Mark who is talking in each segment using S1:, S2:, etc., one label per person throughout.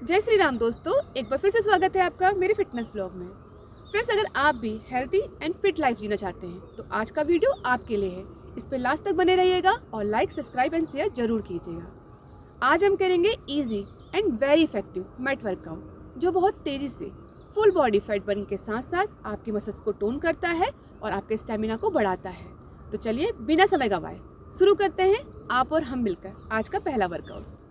S1: जय श्री राम दोस्तों, एक बार फिर से स्वागत है आपका मेरे फिटनेस ब्लॉग में। फ्रेंड्स, अगर आप भी हेल्थी एंड फिट लाइफ जीना चाहते हैं तो आज का वीडियो आपके लिए है। इस पर लास्ट तक बने रहिएगा और लाइक, सब्सक्राइब एंड शेयर जरूर कीजिएगा। आज हम करेंगे easy and very effective mat workout, जो बहुत तेजी से फुल बॉडी फैट बर्न के साथ साथ आपके मसल्स को टोन करता है और आपके स्टेमिना को बढ़ाता है। तो चलिए बिना समय गंवाए शुरू करते हैं, आप और हम मिलकर आज का पहला workout.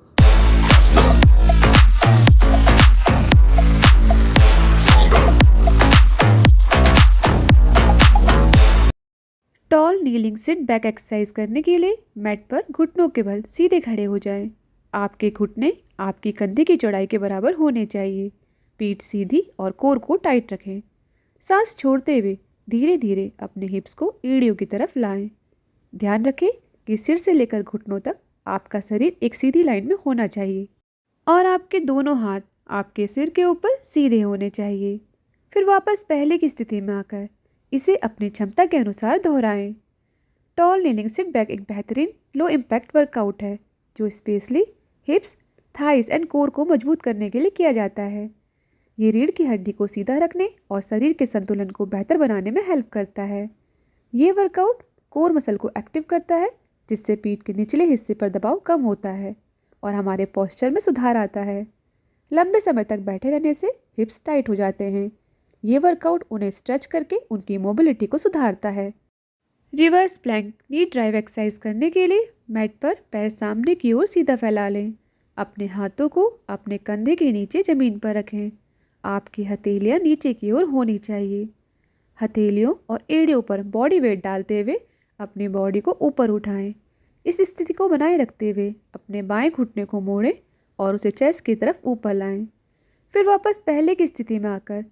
S1: Tall kneeling sit back exercise करने के लिए मैट पर घुटनों के बल सीधे खड़े हो जाएं। आपके घुटने आपकी कंधे की चौड़ाई के बराबर होने चाहिए। पीठ सीधी और कोर को टाइट रखें। सांस छोड़ते हुए धीरे धीरे अपने हिप्स को एड़ियों की तरफ लाएं। ध्यान रखें कि सिर से लेकर घुटनों तक आपका शरीर एक सीधी लाइन में होना चाहिए और आपके दोनों हाथ आपके सिर के ऊपर सीधे होने चाहिए। फिर वापस पहले की स्थिति में आकर इसे अपनी क्षमता के अनुसार दोहराएं। टॉल नीलिंग सिट बैक एक बेहतरीन लो इम्पैक्ट वर्कआउट है जो स्पेशली हिप्स, थाइस एंड कोर को मजबूत करने के लिए किया जाता है। ये रीढ़ की हड्डी को सीधा रखने और शरीर के संतुलन को बेहतर बनाने में हेल्प करता है। ये वर्कआउट कोर मसल को एक्टिव करता है, जिससे पीठ के निचले हिस्से पर दबाव कम होता है और हमारे पोस्चर में सुधार आता है। लंबे समय तक बैठे रहने से हिप्स टाइट हो जाते हैं। ये वर्कआउट उन्हें स्ट्रेच करके उनकी मोबिलिटी को सुधारता है। रिवर्स प्लैंक नी ड्राइव एक्सरसाइज करने के लिए मैट पर पैर सामने की ओर सीधा फैला लें। अपने हाथों को अपने कंधे के नीचे ज़मीन पर रखें। आपकी हथेलियाँ नीचे की ओर होनी चाहिए। हथेलियों और एड़ियों पर बॉडी वेट डालते हुए अपनी बॉडी को ऊपर उठाएं। इस स्थिति को बनाए रखते हुए अपने बाएं घुटने को मोड़ें और उसे चेस्ट की तरफ ऊपर लाएं। फिर वापस पहले की स्थिति में आकर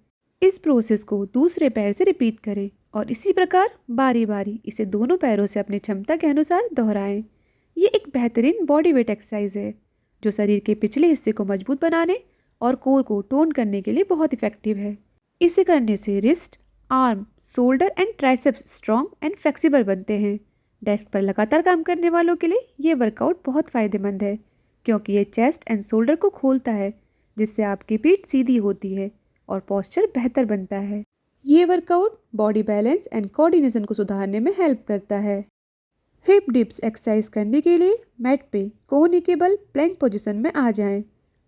S1: इस प्रोसेस को दूसरे पैर से रिपीट करें और इसी प्रकार बारी बारी इसे दोनों पैरों से अपनी क्षमता के अनुसार दोहराएं। ये एक बेहतरीन बॉडी वेट एक्सरसाइज है जो शरीर के पिछले हिस्से को मजबूत बनाने और कोर को टोन करने के लिए बहुत इफेक्टिव है। इसे करने से wrist, arm, shoulder and triceps strong and flexible बनते हैं। डेस्क पर लगातार काम करने वालों के लिए ये वर्कआउट बहुत फ़ायदेमंद है क्योंकि ये चेस्ट एंड शोल्डर को खोलता है, जिससे आपकी पीठ सीधी होती है और पोस्चर बेहतर बनता है। ये workout body balance and coordination को सुधारने में हेल्प करता है। हिप डिप्स एक्सरसाइज करने के लिए मैट पे कोहनी के बल प्लैंक पोजीशन में आ जाएं।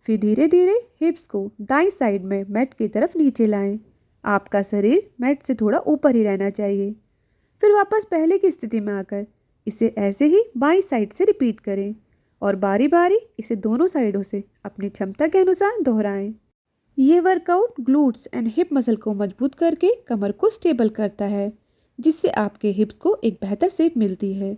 S1: फिर धीरे धीरे हिप्स को दाईं साइड में मैट की तरफ नीचे लाएं। आपका शरीर मैट से थोड़ा ऊपर ही रहना चाहिए। फिर वापस पहले की स्थिति में आकर इसे ऐसे ही बाईं साइड से रिपीट करें और बारी बारी इसे दोनों साइडों से अपनी क्षमता के अनुसार दोहराएं। ये workout glutes and hip muscle को मजबूत करके कमर को स्टेबल करता है, जिससे आपके हिप्स को एक बेहतर शेप मिलती है।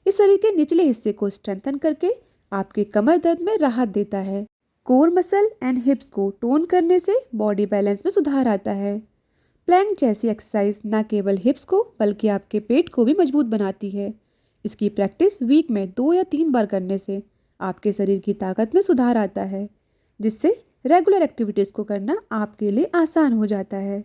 S1: इस शरीर के निचले हिस्से को स्ट्रेंथन करके आपके कमर दर्द में राहत देता है। कोर मसल एंड हिप्स को टोन करने से बॉडी बैलेंस में सुधार आता है। प्लैंक जैसी एक्सरसाइज न केवल हिप्स को बल्कि आपके पेट को भी मजबूत बनाती है। इसकी प्रैक्टिस वीक में 2 या 3 बार करने से आपके शरीर की ताकत में सुधार आता है, जिससे रेगुलर एक्टिविटीज़ को करना आपके लिए आसान हो जाता है।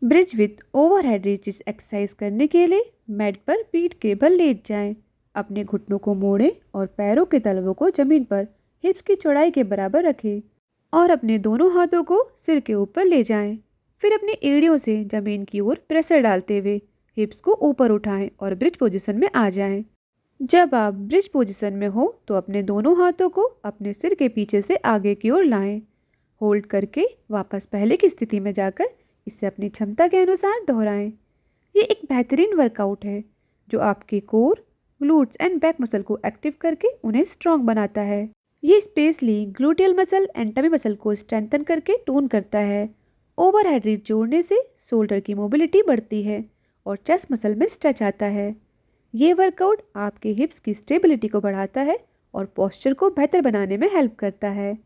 S1: Bridge with overhead reaches exercise करने के लिए मैट पर पीठ के बल लेट जाएं। अपने घुटनों को मोड़ें और पैरों के तलवों को जमीन पर हिप्स की चौड़ाई के बराबर रखें और अपने दोनों हाथों को सिर के ऊपर ले जाएं। फिर अपनी एड़ियों से जमीन की ओर प्रेशर डालते हुए हिप्स को ऊपर उठाएं और ब्रिज पोजीशन में आ जाएं। जब आप ब्रिज पोजीशन में हो तो अपने दोनों हाथों को अपने सिर के पीछे से आगे की ओर लाएं। होल्ड करके वापस पहले की स्थिति में जाकर इसे अपनी क्षमता के अनुसार दोहराएं। ये एक बेहतरीन वर्कआउट है जो आपके core, glutes and back muscle को एक्टिव करके उन्हें स्ट्रॉन्ग बनाता है। ये specially gluteal muscle and tummy muscle को स्ट्रेंथन करके टोन करता है। ओवरहेड रीच जोड़ने से शोल्डर की मोबिलिटी बढ़ती है और चेस्ट मसल में स्ट्रेच आता है। ये वर्कआउट आपके हिप्स की स्टेबिलिटी को बढ़ाता है और पोस्चर को बेहतर बनाने में हेल्प करता है।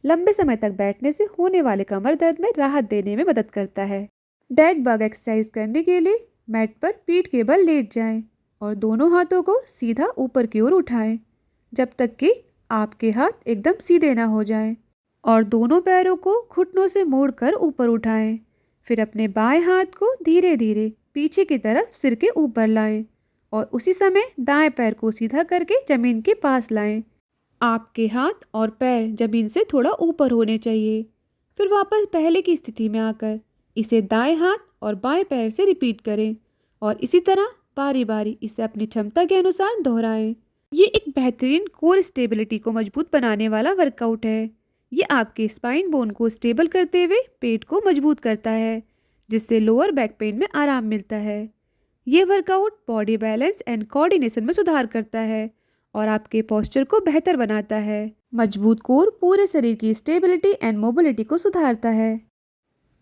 S1: लंबे समय तक बैठने से होने वाले कमर दर्द में राहत देने में मदद करता है। डेड बग एक्सरसाइज करने के लिए मैट पर पीठ के बल लेट जाएं और दोनों हाथों को सीधा ऊपर की ओर उठाएं जब तक कि आपके हाथ एकदम सीधे ना हो जाएं, और दोनों पैरों को घुटनों से मोड़कर ऊपर उठाएं। फिर अपने बाएं हाथ को धीरे धीरे पीछे की तरफ सिर के ऊपर लाएं और उसी समय दाएं पैर को सीधा करके जमीन के पास लाएं। आपके हाथ और पैर जमीन से थोड़ा ऊपर होने चाहिए। फिर वापस पहले की स्थिति में आकर इसे दाएं हाथ और बाएं पैर से रिपीट करें और इसी तरह बारी बारी इसे अपनी क्षमता के अनुसार दोहराएं। ये एक बेहतरीन कोर स्टेबिलिटी को मजबूत बनाने वाला वर्कआउट है। ये आपके स्पाइन बोन को स्टेबल करते हुए पेट को मजबूत करता है, जिससे लोअर बैक पेन में आराम मिलता है। ये workout body balance and coordination में सुधार करता है और आपके पोस्चर को बेहतर बनाता है। मजबूत कोर पूरे शरीर की स्टेबिलिटी एंड मोबिलिटी को सुधारता है।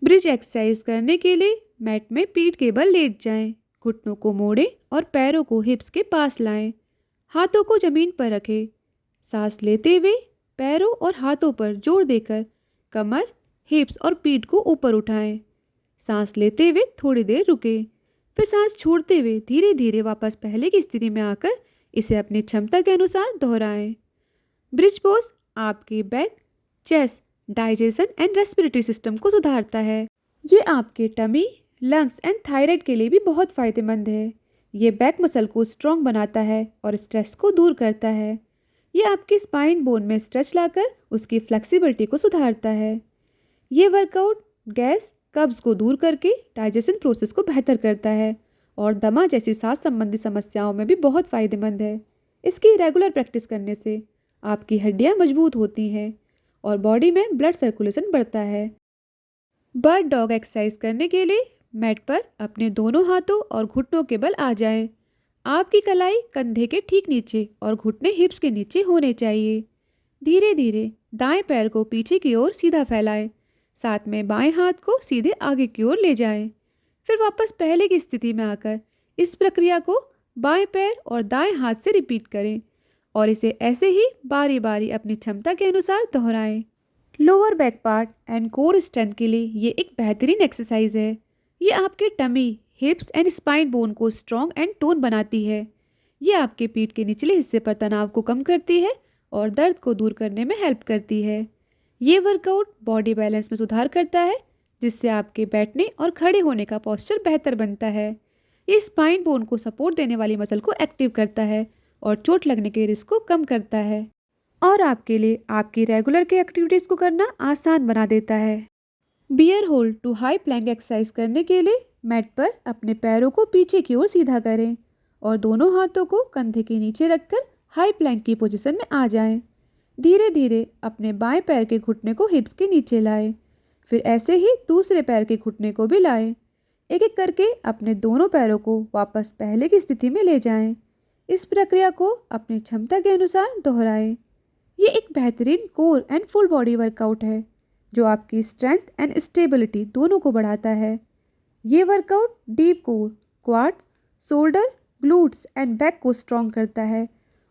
S1: ब्रिज एक्सरसाइज करने के लिए मैट में पीठ के बल लेट जाएं, घुटनों को मोड़ें और पैरों को हिप्स के पास लाएं। हाथों को जमीन पर रखें। सांस लेते हुए पैरों और हाथों पर जोर देकर कमर, हिप्स और पीठ को ऊपर उठाएं। सांस लेते हुए थोड़ी देर रुकें, फिर सांस छोड़ते हुए धीरे धीरे वापस पहले की स्थिति में आकर इसे अपनी क्षमता के अनुसार दोहराएं। ब्रिज पोज आपके back, chest, digestion and respiratory system को सुधारता है। ये आपके टमी, लंग्स एंड थायराइड के लिए भी बहुत फायदेमंद है। ये बैक मसल को स्ट्रॉन्ग बनाता है और स्ट्रेस को दूर करता है। ये आपके स्पाइन बोन में स्ट्रेच लाकर उसकी फ्लेक्सिबिलिटी को सुधारता है। ये वर्कआउट गैस, कब्ज को दूर करके डाइजेशन प्रोसेस को बेहतर करता है और दमा जैसी सांस संबंधी समस्याओं में भी बहुत फ़ायदेमंद है। इसकी रेगुलर प्रैक्टिस करने से आपकी हड्डियां मजबूत होती हैं और बॉडी में ब्लड सर्कुलेशन बढ़ता है। बर्ड डॉग एक्सरसाइज करने के लिए मैट पर अपने दोनों हाथों और घुटनों के बल आ जाएं। आपकी कलाई कंधे के ठीक नीचे और घुटने हिप्स के नीचे होने चाहिए। धीरे धीरे दाएं पैर को पीछे की ओर सीधा फैलाएं, साथ में बाएं हाथ को सीधे आगे की ओर ले जाएं। फिर वापस पहले की स्थिति में आकर इस प्रक्रिया को बाएं पैर और दाएं हाथ से रिपीट करें और इसे ऐसे ही बारी बारी अपनी क्षमता के अनुसार दोहराएं। Lower back part and core strength के लिए ये एक बेहतरीन एक्सरसाइज है। ये आपके tummy, hips and spine bone को स्ट्रॉन्ग एंड टोन बनाती है। ये आपके पीठ के निचले हिस्से पर तनाव को कम करती है और दर्द को दूर करने में हेल्प करती है। ये वर्कआउट बॉडी बैलेंस में सुधार करता है, जिससे आपके बैठने और खड़े होने का पोस्चर बेहतर बनता है। ये स्पाइन बोन को सपोर्ट देने वाली मसल को एक्टिव करता है और चोट लगने के रिस्क को कम करता है और आपके लिए आपकी रेगुलर के एक्टिविटीज़ को करना आसान बना देता है। Bear hold to high plank exercise करने के लिए मैट पर अपने पैरों को पीछे की ओर सीधा करें और दोनों हाथों को कंधे के नीचे रखकर हाई प्लैंक की पोजीशन में आ जाएं। धीरे धीरे अपने बाएं पैर के घुटने को हिप्स के नीचे लाएं, फिर ऐसे ही दूसरे पैर के घुटने को भी लाएं। एक एक करके अपने दोनों पैरों को वापस पहले की स्थिति में ले जाएं। इस प्रक्रिया को अपनी क्षमता के अनुसार दोहराएं। ये एक बेहतरीन core and full body workout है जो आपकी स्ट्रेंथ एंड स्टेबिलिटी दोनों को बढ़ाता है। ये workout deep core, quads, shoulder, glutes and back को स्ट्रॉन्ग करता है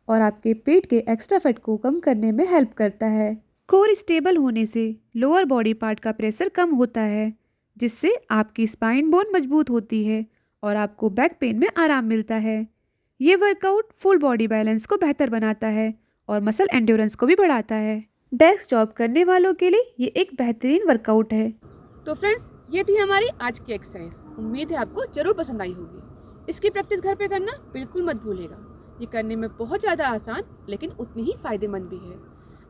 S1: और आपके पेट के एक्स्ट्रा फैट को कम करने में हेल्प करता है। कोर स्टेबल होने से लोअर बॉडी पार्ट का प्रेशर कम होता है, जिससे आपकी स्पाइन बोन मजबूत होती है और आपको बैक पेन में आराम मिलता है। ये वर्कआउट फुल बॉडी बैलेंस को बेहतर बनाता है और मसल एंड्योरेंस को भी बढ़ाता है। डेस्क जॉब करने वालों के लिए ये एक बेहतरीन वर्कआउट है।
S2: तो फ्रेंड्स, ये थी हमारी आज की एक्सरसाइज। उम्मीद है आपको जरूर पसंद आई होगी। इसकी प्रैक्टिस घर पे करना बिल्कुल मत भूलिएगा। ये करने में बहुत ज़्यादा आसान लेकिन उतनी ही फायदेमंद भी है।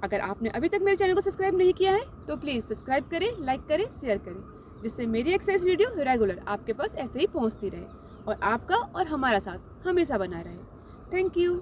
S2: अगर आपने अभी तक मेरे चैनल को सब्सक्राइब नहीं किया है तो प्लीज़ सब्सक्राइब करें, लाइक करें, शेयर करें, जिससे मेरी एक्सरसाइज वीडियो रेगुलर आपके पास ऐसे ही पहुंचती रहे और आपका और हमारा साथ हमेशा बना रहे। Thank you.